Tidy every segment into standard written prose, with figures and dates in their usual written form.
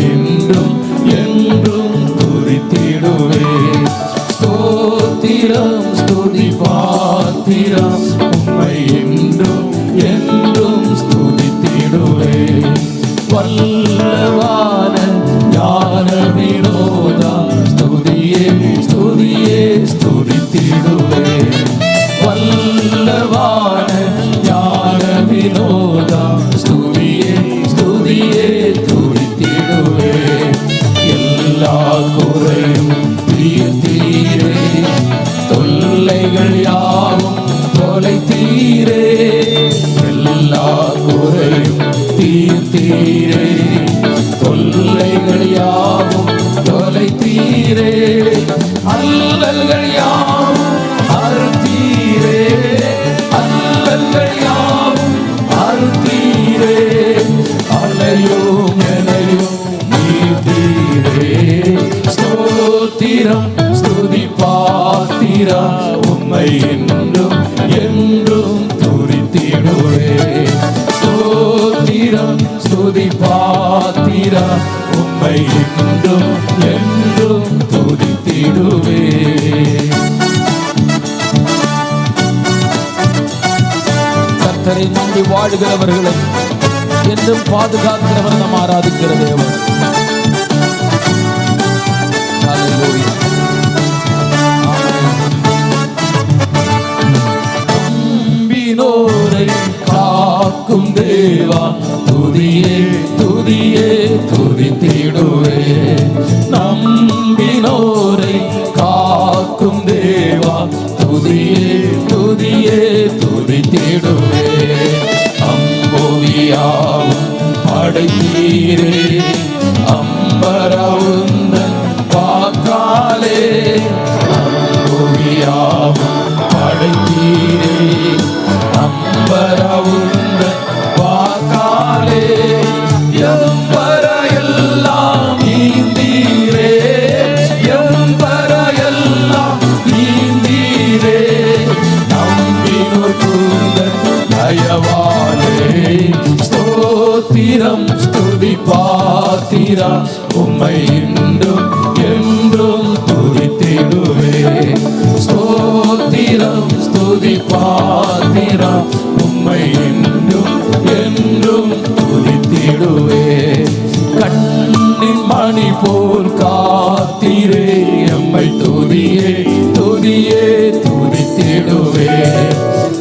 இன்றும் என்றும் துதித்திடுவே. ஸ்தோத்திரம் ஸ்துதி பாத்திரம் உம்மை இன்றும் என்றும் ஸ்துதித்திடுவே. வல்லவான ஞான வினோதா ஸ்துதியே ஸ்துதியே ஸ்துதித்திடுவே. வல்லவான ஞான வினோதா ஸ்துதியே ஸ்துதியே துதித்திடுவே. எல்லா குறையும் தீர்த்தீரே, தொல்லைகள் யாவும் தொலைத்தீரே. எல்லா குறையும் தீர்த்தீரே, தொல்லைகள் யாவும் தொலைத்தீரே. அல்லல்கள் யாவும் அறுத்தீரே, அல்லல்கள் யாவும் அறுத்தீரே. அலையும் எனையும் நீர்த்தீரே. ஸ்தோத்திரம் ஸ்துதி பாத்திரம் உம்மை என்றும் என்றும் துதித்திடுவே. ஸ்தோத்திரம் ஸ்துதி பாத்திரம் உம்மை என்றும் என்றும் துதித்திடுவே. கர்த்தரை நம்பி வாழுகிறவர்களை என்றும் பாதுகாக்கிறவர் நாம் ஆராதிக்கிற தேவன். நம்பினோரை காக்கும் தேவா துதியே துதியே துதித்திடுவே. நம்பினோரை காக்கும் தேவா துதியே துதியே துதித்திடுவே. அம்புவியாவும் படைத்தீரே, அம்பரவுந்தன் வாக்காலே. அம்புவியாவும் படைத்தீரே, அம்பரவுந்தன் வாக்காலே. எம்பர எல்லாம் நீந்தீரே, எம்பர எல்லாம் நீந்தீரே. நம்பினோர் கூந்தன் தயவாலே. ஸ்தோத்திரம் ஸ்துதி பாத்திரம் உம்மை இன்றும் என்றும் துதித்திடுவே. ஸ்தோத்திரம் ஸ்துதி பாத்திரம் உம்மை இன்றும் என்றும் துதித்திடுவே. கண்ணின் மணி போல் காத்தீரே, எம்மை துதியே துதியே துதித்திடுவே.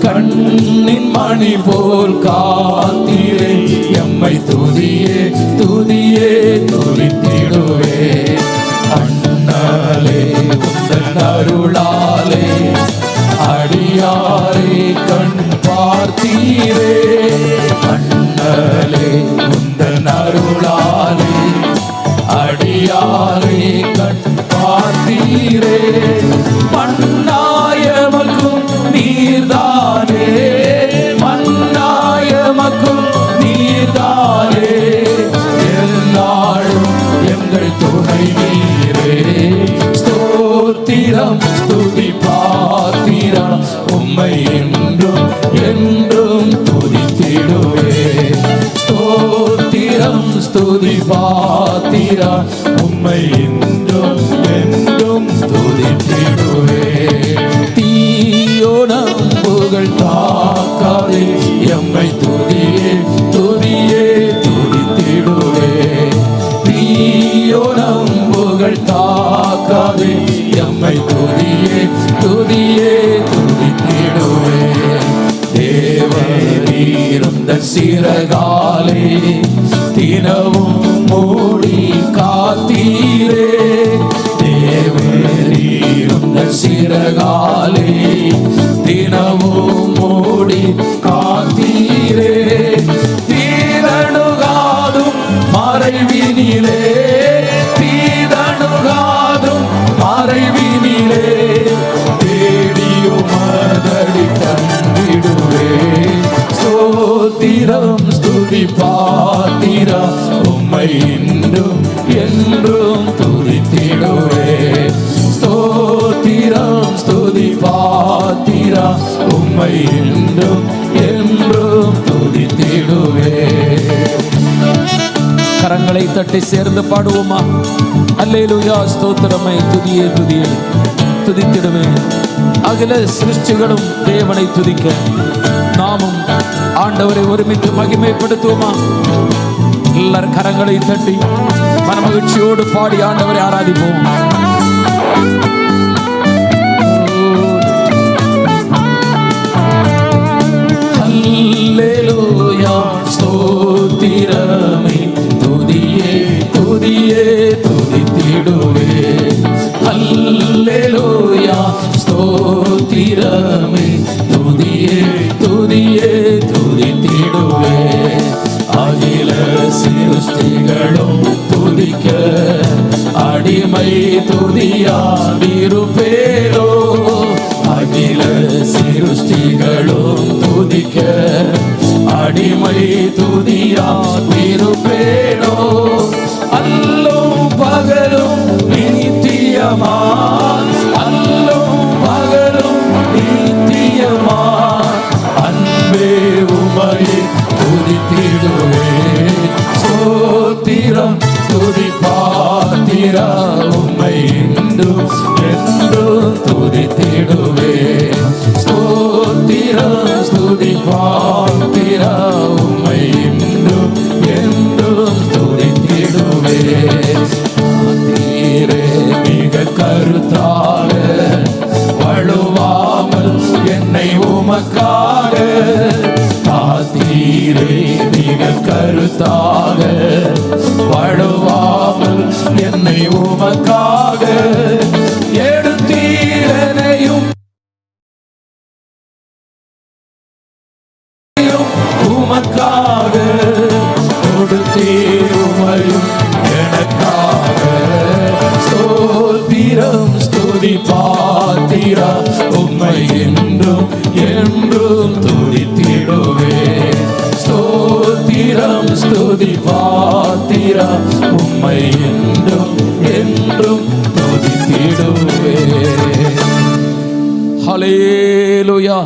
கண்ணின் மணி போல் காத்தீரே, எம்மை துதியே துதியே துதித்திடுவே. அண்ணலே உந்தன் அருளாலே அடியாரை கண் பார்த்தீரே. அண்ணலே உந்தன் அருளாலே அடியாரை கண் பார்த்தீரே. மன்னாயமக்கும் நீர்தானே, மன்னாயமக்கும் நீர்தானே. எல்லாரும் எங்கள் துணை நீரே. ஸ்தோத்திரம் ஸ்துதி பாத்திரம் உம்மை என்றும் என்றும் துதித்திடுவே. ஸ்தோத்திரம் ஸ்துதி பாத்திரம் உம்மை என்றும் என்றும் துதித்திடுவே. தீயோ நம்புகள் தாக்காதே, எம்மை துதியே துதியே துதித்திடுவே. தீயோ நம்புகள் தாக்காதே, எம்மை துதியே துதியே துதித்திடுவே. தேவரீரும் சிறகாலே தினமும் மூடி காத்தீரே. தேவரீரும் சிறகாலே தினமும் மூடி காத்தீரே. தீரணுகாதும் மறைவினிலே, தீரணுகாதும் மறைவினிலே தேடியும் மதடி தந்திடுவே. ஸ்தோத்திரம் ஸ்துதி பாத்திரம் உம்மை இன்றும் என்றும் துதித்திடுவே. ஸ்தோத்திரம் ஸ்துதி பாத்திரம் உம்மை இன்றும் என்றும் துதித்திடுவே. கரங்களை தட்டி சேர்ந்து பாடுவோமா? அல்லேலூயா, ஸ்தோத்திரமே, துதியே துதியே, துதித்திடுமே. அகில சிருஷ்டிகளும் தேவனை துதிக்க நாமும் ஆண்டவரை ஒருமித்து மகிமைப்படுத்துவோமா? எல்லாரும் கரங்களை தட்டி மனமகிழ்ச்சியோடு பாடி ஆண்டவரை ஆராதிப்போம். அல்லேலூயா, ஸ்தோத்திரமே, துதியே துதியே, துதித்திடுவே. அல்லேலூயா, ஸ்தோத்திரமே, துதியே துதியே, துதித்திடுவே. அகில சிருஷ்டிகளும் துதிக்க அடிமை துதியாதிருப்பேரோ. அகில சிருஷ்டிகளும் துதிக்க அடிமை துதியாதிருப்பேரோ. அல்லும் பகலும் நித்தியமா, அல்லும் பகலும் நித்தியமா, அன்பே உமையை துதித்திடுவே. ஸ்தோத்திரம் துதி பாத்திரா, உம்மை என்றும் என்றும் துதித்திடுவே. ஸ்தோத்திரம் துதி பாத்திரா, உம்மை என்றும் என்றும் துதித்திடுவே. தீரே மிக கருத்தாக வழுவாமல் என்னை உமக்காக, காத்தீரே மிக கருத்தாக வழுவாமல் என்னை உமக்காக, எடுத்தீரனையும் உமக்காக, கொடுத்தீருமையும் எனக்காக. ஸ்தோத்திரம் ஸ்துதி பாத்திரா, உம்மை என்றும் என்றும் துதித்திடுவே. ஸ்தோத்திரம் ஸ்துதி பாத்திரா, உம்மை என்றும் என்றும் துதித்திடுவே. ஹல்லேலூயா.